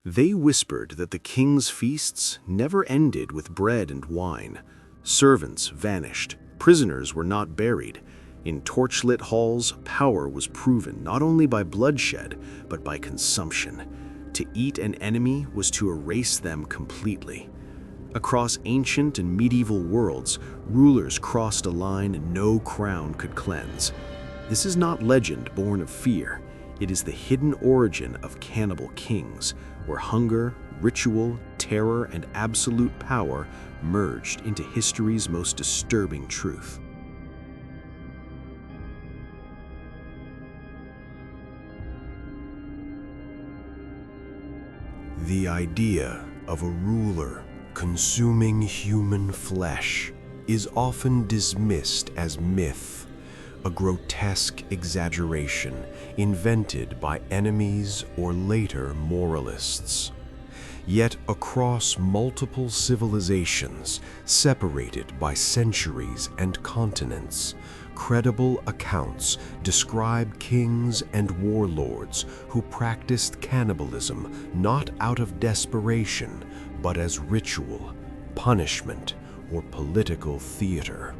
They whispered that the king's feasts never ended with bread and wine. Servants vanished, prisoners were not buried. In torchlit halls, power was proven not only by bloodshed, but by consumption. To eat an enemy was to erase them completely. Across ancient and medieval worlds, rulers crossed a line no crown could cleanse. This is not legend born of fear. It is the hidden origin of cannibal kings, where hunger, ritual, terror, and absolute power merged into history's most disturbing truth. The idea of a ruler consuming human flesh is often dismissed as myth, a grotesque exaggeration invented by enemies or later moralists. Yet across multiple civilizations, separated by centuries and continents, credible accounts describe kings and warlords who practiced cannibalism not out of desperation, but as ritual, punishment, or political theater.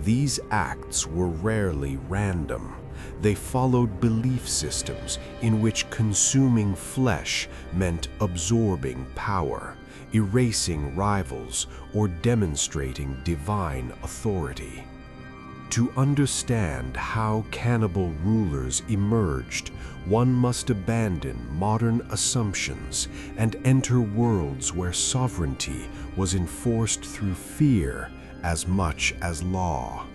These acts were rarely random. They followed belief systems in which consuming flesh meant absorbing power, erasing rivals, or demonstrating divine authority. To understand how cannibal rulers emerged, one must abandon modern assumptions and enter worlds where sovereignty was enforced through fear as much as law.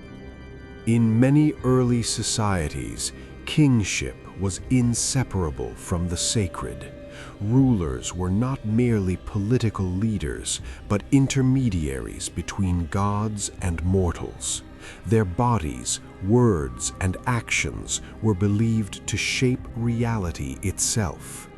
In many early societies, kingship was inseparable from the sacred. Rulers were not merely political leaders, but intermediaries between gods and mortals. Their bodies, words, and actions were believed to shape reality itself.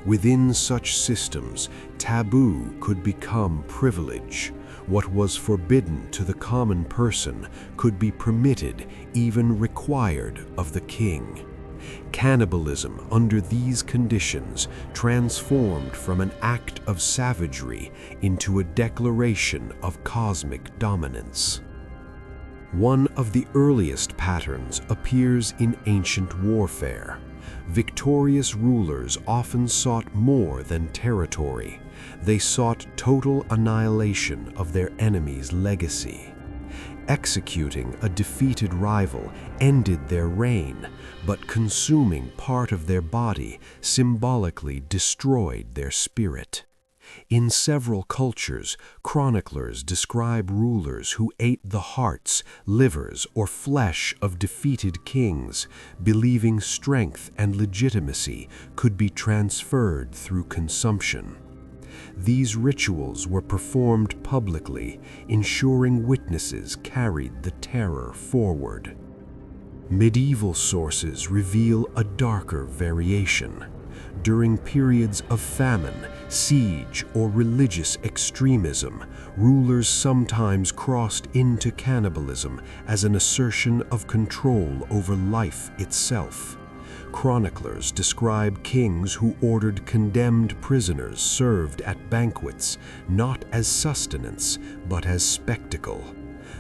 Within such systems, taboo could become privilege. What was forbidden to the common person could be permitted, even required, of the king. Cannibalism under these conditions transformed from an act of savagery into a declaration of cosmic dominance. One of the earliest patterns appears in ancient warfare. Victorious rulers often sought more than territory. They sought total annihilation of their enemy's legacy. Executing a defeated rival ended their reign, but consuming part of their body symbolically destroyed their spirit. In several cultures, chroniclers describe rulers who ate the hearts, livers, or flesh of defeated kings, believing strength and legitimacy could be transferred through consumption. These rituals were performed publicly, ensuring witnesses carried the terror forward. Medieval sources reveal a darker variation. During periods of famine, siege, or religious extremism, rulers sometimes crossed into cannibalism as an assertion of control over life itself. Chroniclers describe kings who ordered condemned prisoners served at banquets, not as sustenance, but as spectacle.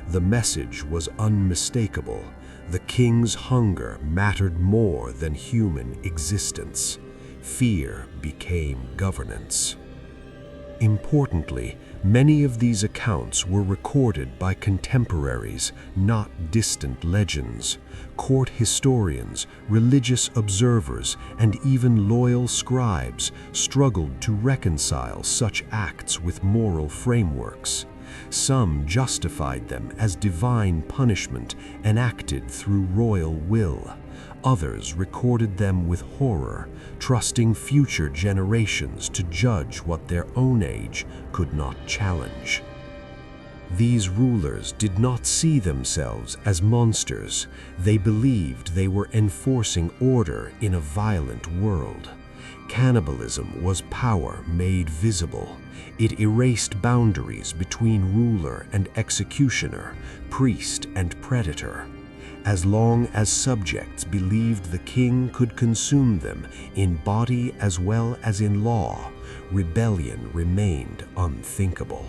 The message was unmistakable. The king's hunger mattered more than human existence. Fear became governance. Importantly, many of these accounts were recorded by contemporaries, not distant legends. Court historians, religious observers, and even loyal scribes struggled to reconcile such acts with moral frameworks. Some justified them as divine punishment enacted through royal will. Others recorded them with horror, trusting future generations to judge what their own age could not challenge. These rulers did not see themselves as monsters. They believed they were enforcing order in a violent world. Cannibalism was power made visible. It erased boundaries between ruler and executioner, priest and predator. As long as subjects believed the king could consume them in body as well as in law, rebellion remained unthinkable.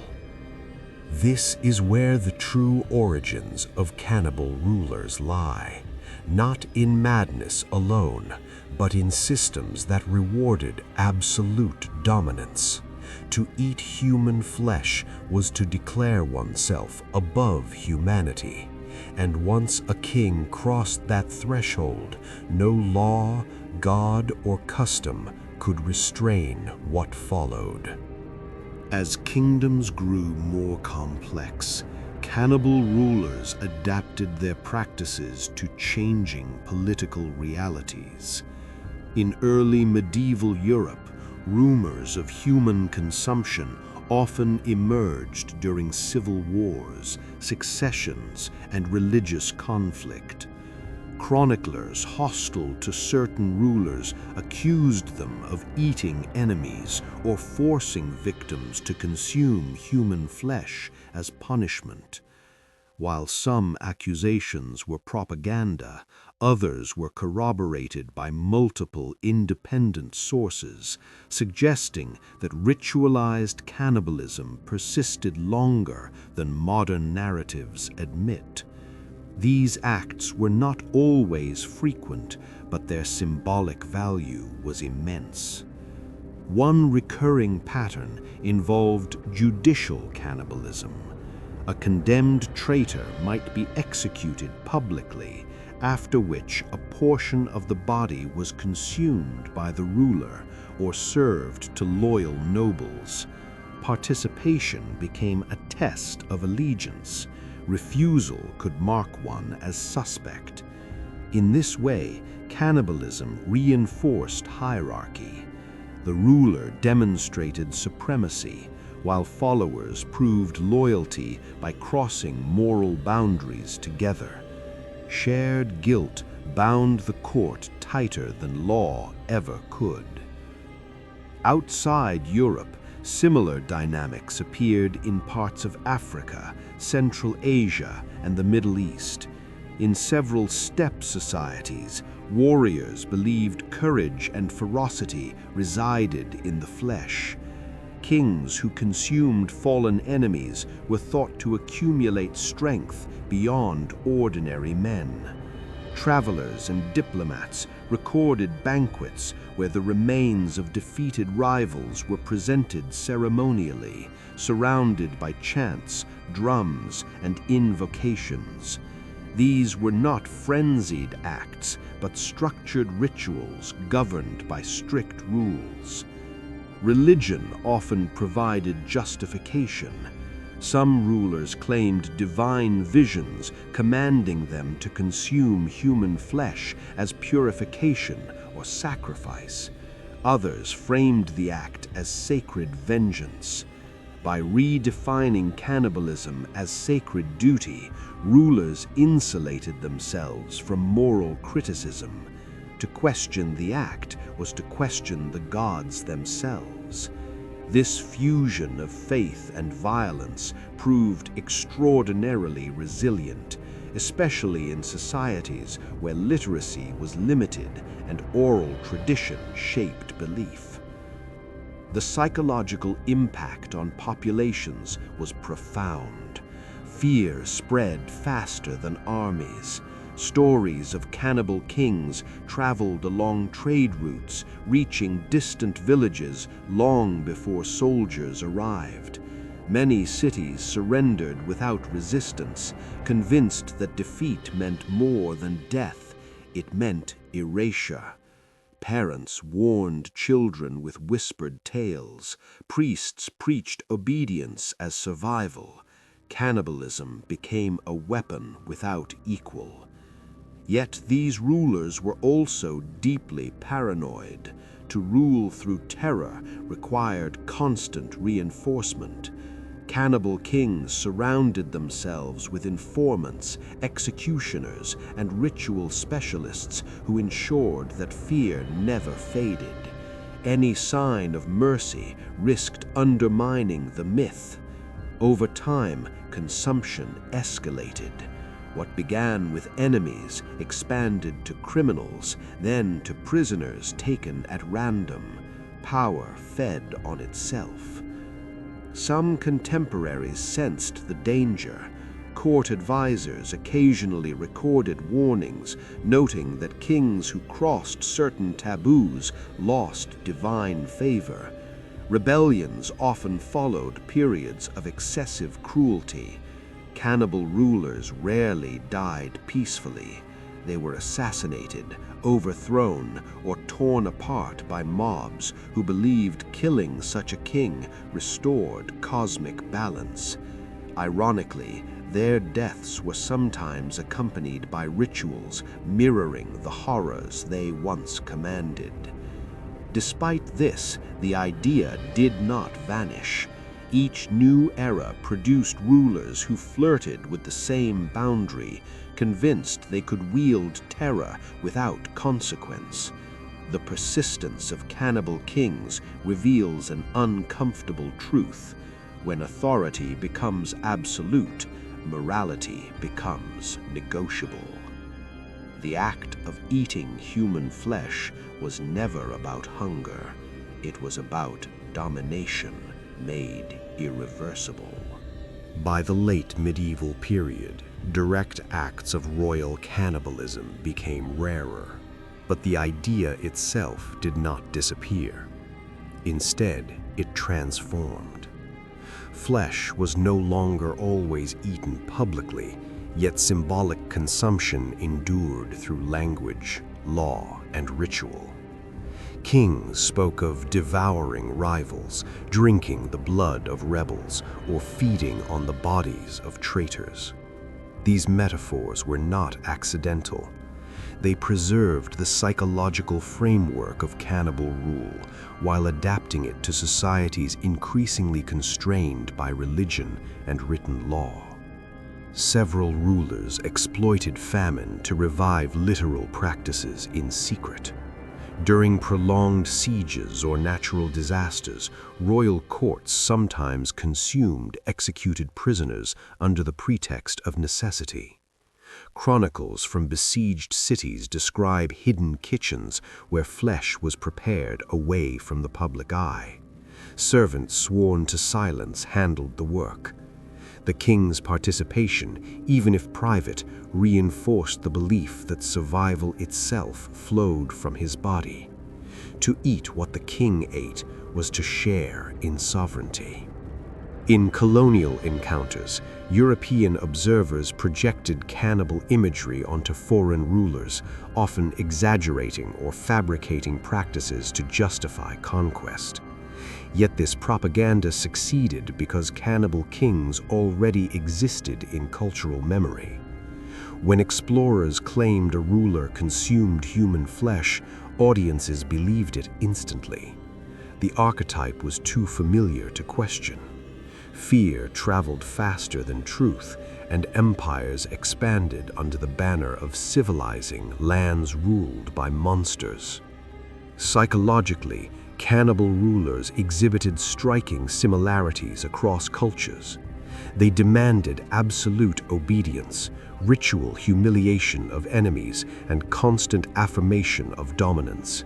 This is where the true origins of cannibal rulers lie, not in madness alone, but in systems that rewarded absolute dominance. To eat human flesh was to declare oneself above humanity, and once a king crossed that threshold, no law, god, or custom could restrain what followed. As kingdoms grew more complex, cannibal rulers adapted their practices to changing political realities. In early medieval Europe, rumors of human consumption often emerged during civil wars, successions, and religious conflict. Chroniclers hostile to certain rulers accused them of eating enemies or forcing victims to consume human flesh as punishment. While some accusations were propaganda, others were corroborated by multiple independent sources, suggesting that ritualized cannibalism persisted longer than modern narratives admit. These acts were not always frequent, but their symbolic value was immense. One recurring pattern involved judicial cannibalism. A condemned traitor might be executed publicly, after which a portion of the body was consumed by the ruler or served to loyal nobles. Participation became a test of allegiance. Refusal could mark one as suspect. In this way, cannibalism reinforced hierarchy. The ruler demonstrated supremacy, while followers proved loyalty by crossing moral boundaries together. Shared guilt bound the court tighter than law ever could. Outside Europe, similar dynamics appeared in parts of Africa, Central Asia, and the Middle East. In several steppe societies, warriors believed courage and ferocity resided in the flesh. Kings who consumed fallen enemies were thought to accumulate strength beyond ordinary men. Travelers and diplomats recorded banquets where the remains of defeated rivals were presented ceremonially, surrounded by chants, drums, and invocations. These were not frenzied acts, but structured rituals governed by strict rules. Religion often provided justification. Some rulers claimed divine visions commanding them to consume human flesh as purification or sacrifice. Others framed the act as sacred vengeance. By redefining cannibalism as sacred duty, rulers insulated themselves from moral criticism. To question the act was to question the gods themselves. This fusion of faith and violence proved extraordinarily resilient, especially in societies where literacy was limited and oral tradition shaped belief. The psychological impact on populations was profound. Fear spread faster than armies. Stories of cannibal kings traveled along trade routes, reaching distant villages long before soldiers arrived. Many cities surrendered without resistance, convinced that defeat meant more than death. It meant erasure. Parents warned children with whispered tales. Priests preached obedience as survival. Cannibalism became a weapon without equal. Yet these rulers were also deeply paranoid. To rule through terror required constant reinforcement. Cannibal kings surrounded themselves with informants, executioners, and ritual specialists who ensured that fear never faded. Any sign of mercy risked undermining the myth. Over time, consumption escalated. What began with enemies expanded to criminals, then to prisoners taken at random. Power fed on itself. Some contemporaries sensed the danger. Court advisors occasionally recorded warnings, noting that kings who crossed certain taboos lost divine favor. Rebellions often followed periods of excessive cruelty. Cannibal rulers rarely died peacefully. They were assassinated, overthrown, or torn apart by mobs who believed killing such a king restored cosmic balance. Ironically, their deaths were sometimes accompanied by rituals mirroring the horrors they once commanded. Despite this, the idea did not vanish. Each new era produced rulers who flirted with the same boundary, convinced they could wield terror without consequence. The persistence of cannibal kings reveals an uncomfortable truth. When authority becomes absolute, morality becomes negotiable. The act of eating human flesh was never about hunger. It was about domination made irreversible. By the late medieval period, direct acts of royal cannibalism became rarer, but the idea itself did not disappear. Instead, it transformed. Flesh was no longer always eaten publicly, yet symbolic consumption endured through language, law, and ritual. Kings spoke of devouring rivals, drinking the blood of rebels, or feeding on the bodies of traitors. These metaphors were not accidental. They preserved the psychological framework of cannibal rule while adapting it to societies increasingly constrained by religion and written law. Several rulers exploited famine to revive literal practices in secret. During prolonged sieges or natural disasters, royal courts sometimes consumed executed prisoners under the pretext of necessity. Chronicles from besieged cities describe hidden kitchens where flesh was prepared away from the public eye. Servants sworn to silence handled the work. The king's participation, even if private, reinforced the belief that survival itself flowed from his body. To eat what the king ate was to share in sovereignty. In colonial encounters, European observers projected cannibal imagery onto foreign rulers, often exaggerating or fabricating practices to justify conquest. Yet this propaganda succeeded because cannibal kings already existed in cultural memory. When explorers claimed a ruler consumed human flesh, audiences believed it instantly. The archetype was too familiar to question. Fear traveled faster than truth, and empires expanded under the banner of civilizing lands ruled by monsters. Psychologically, cannibal rulers exhibited striking similarities across cultures. They demanded absolute obedience, ritual humiliation of enemies, and constant affirmation of dominance.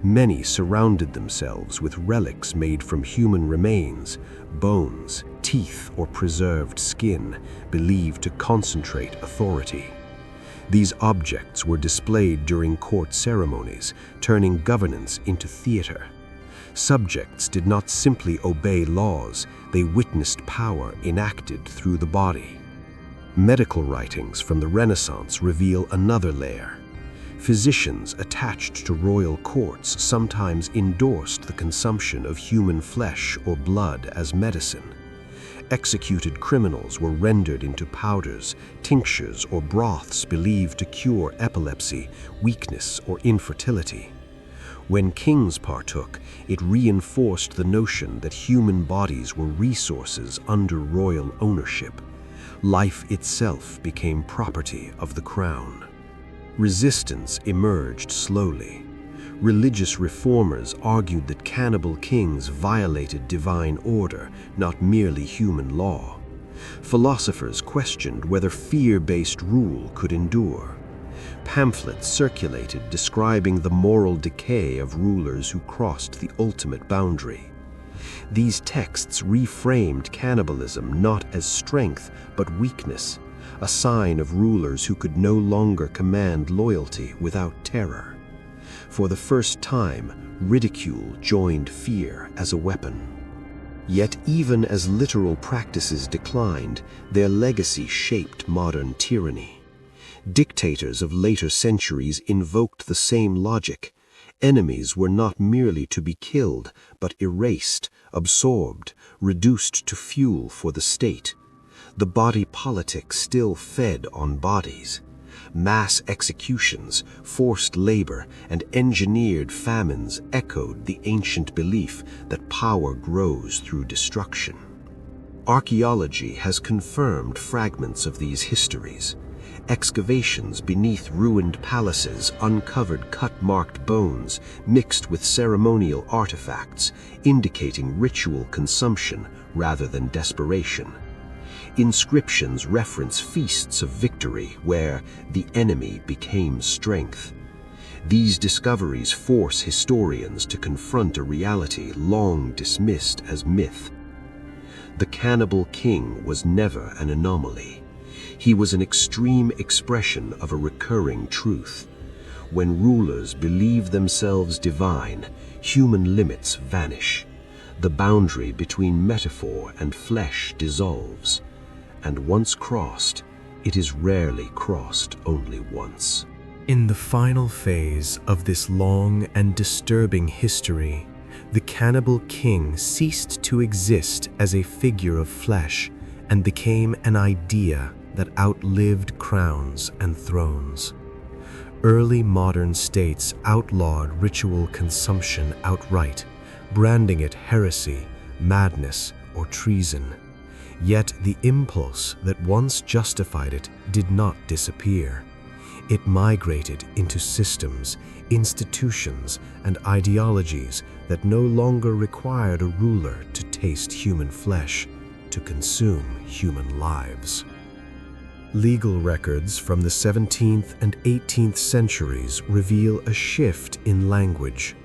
Many surrounded themselves with relics made from human remains, bones, teeth, or preserved skin, believed to concentrate authority. These objects were displayed during court ceremonies, turning governance into theater. Subjects did not simply obey laws, they witnessed power enacted through the body. Medical writings from the Renaissance reveal another layer. Physicians attached to royal courts sometimes endorsed the consumption of human flesh or blood as medicine. Executed criminals were rendered into powders, tinctures, or broths believed to cure epilepsy, weakness, or infertility. When kings partook, it reinforced the notion that human bodies were resources under royal ownership. Life itself became property of the crown. Resistance emerged slowly. Religious reformers argued that cannibal kings violated divine order, not merely human law. Philosophers questioned whether fear-based rule could endure. Pamphlets circulated describing the moral decay of rulers who crossed the ultimate boundary. These texts reframed cannibalism not as strength but weakness, a sign of rulers who could no longer command loyalty without terror. For the first time, ridicule joined fear as a weapon. Yet even as literal practices declined, their legacy shaped modern tyranny. Dictators of later centuries invoked the same logic. Enemies were not merely to be killed, but erased, absorbed, reduced to fuel for the state. The body politic still fed on bodies. Mass executions, forced labor, and engineered famines echoed the ancient belief that power grows through destruction. Archaeology has confirmed fragments of these histories. Excavations beneath ruined palaces uncovered cut-marked bones mixed with ceremonial artifacts, indicating ritual consumption rather than desperation. Inscriptions reference feasts of victory where the enemy became strength. These discoveries force historians to confront a reality long dismissed as myth. The cannibal king was never an anomaly. He was an extreme expression of a recurring truth. When rulers believe themselves divine, human limits vanish. The boundary between metaphor and flesh dissolves. And once crossed, it is rarely crossed only once. In the final phase of this long and disturbing history, the cannibal king ceased to exist as a figure of flesh and became an idea that outlived crowns and thrones. Early modern states outlawed ritual consumption outright, branding it heresy, madness, or treason. Yet the impulse that once justified it did not disappear. It migrated into systems, institutions, and ideologies that no longer required a ruler to taste human flesh, to consume human lives. Legal records from the 17th and 18th centuries reveal a shift in language.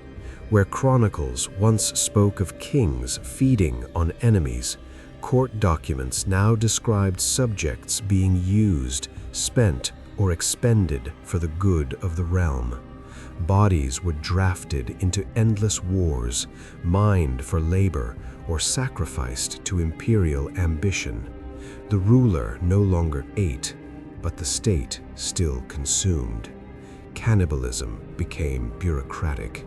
Where chronicles once spoke of kings feeding on enemies, court documents now described subjects being used, spent, or expended for the good of the realm. Bodies were drafted into endless wars, mined for labor, or sacrificed to imperial ambition. The ruler no longer ate, but the state still consumed. Cannibalism became bureaucratic.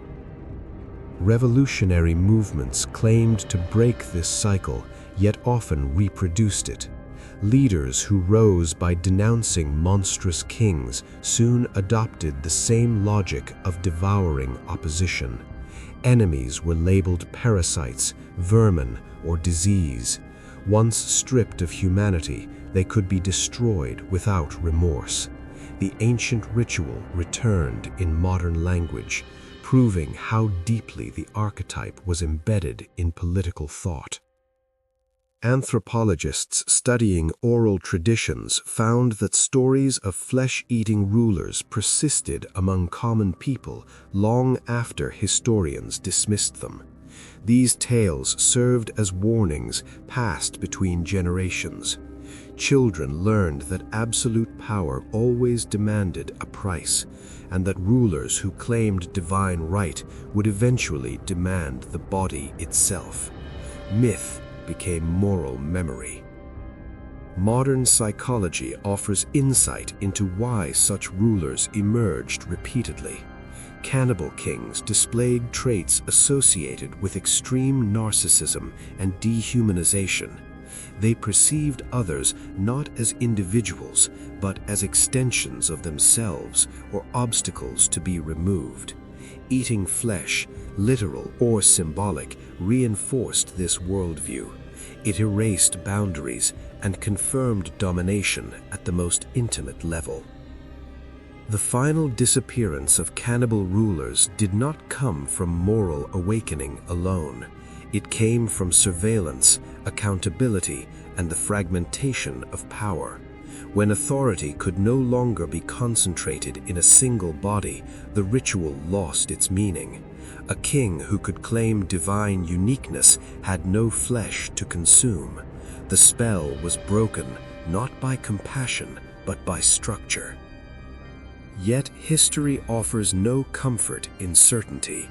Revolutionary movements claimed to break this cycle, yet often reproduced it. Leaders who rose by denouncing monstrous kings soon adopted the same logic of devouring opposition. Enemies were labeled parasites, vermin, or disease. Once stripped of humanity, they could be destroyed without remorse. The ancient ritual returned in modern language, proving how deeply the archetype was embedded in political thought. Anthropologists studying oral traditions found that stories of flesh-eating rulers persisted among common people long after historians dismissed them. These tales served as warnings passed between generations. Children learned that absolute power always demanded a price, and that rulers who claimed divine right would eventually demand the body itself. Myth became moral memory. Modern psychology offers insight into why such rulers emerged repeatedly. Cannibal kings displayed traits associated with extreme narcissism and dehumanization. They perceived others not as individuals, but as extensions of themselves or obstacles to be removed. Eating flesh, literal or symbolic, reinforced this worldview. It erased boundaries and confirmed domination at the most intimate level. The final disappearance of cannibal rulers did not come from moral awakening alone. It came from surveillance, accountability, and the fragmentation of power. When authority could no longer be concentrated in a single body, the ritual lost its meaning. A king who could claim divine uniqueness had no flesh to consume. The spell was broken not by compassion, but by structure. Yet history offers no comfort in certainty.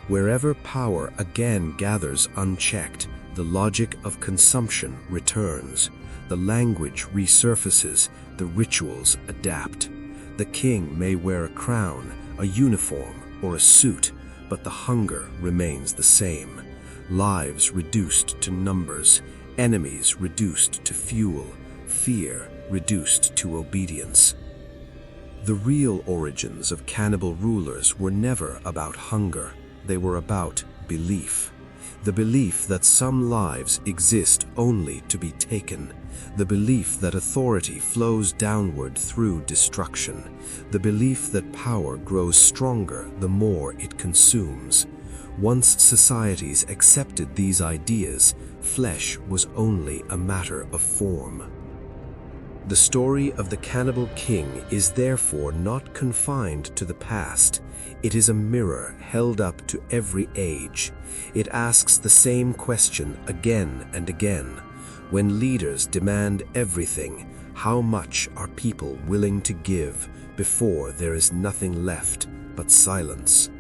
Wherever power again gathers unchecked, the logic of consumption returns. The language resurfaces, the rituals adapt. The king may wear a crown, a uniform, or a suit, but the hunger remains the same. Lives reduced to numbers, enemies reduced to fuel, fear reduced to obedience. The real origins of cannibal rulers were never about hunger. They were about belief. The belief that some lives exist only to be taken. The belief that authority flows downward through destruction. The belief that power grows stronger the more it consumes. Once societies accepted these ideas, flesh was only a matter of form. The story of the cannibal king is therefore not confined to the past. It is a mirror held up to every age. It asks the same question again and again. When leaders demand everything, how much are people willing to give before there is nothing left but silence?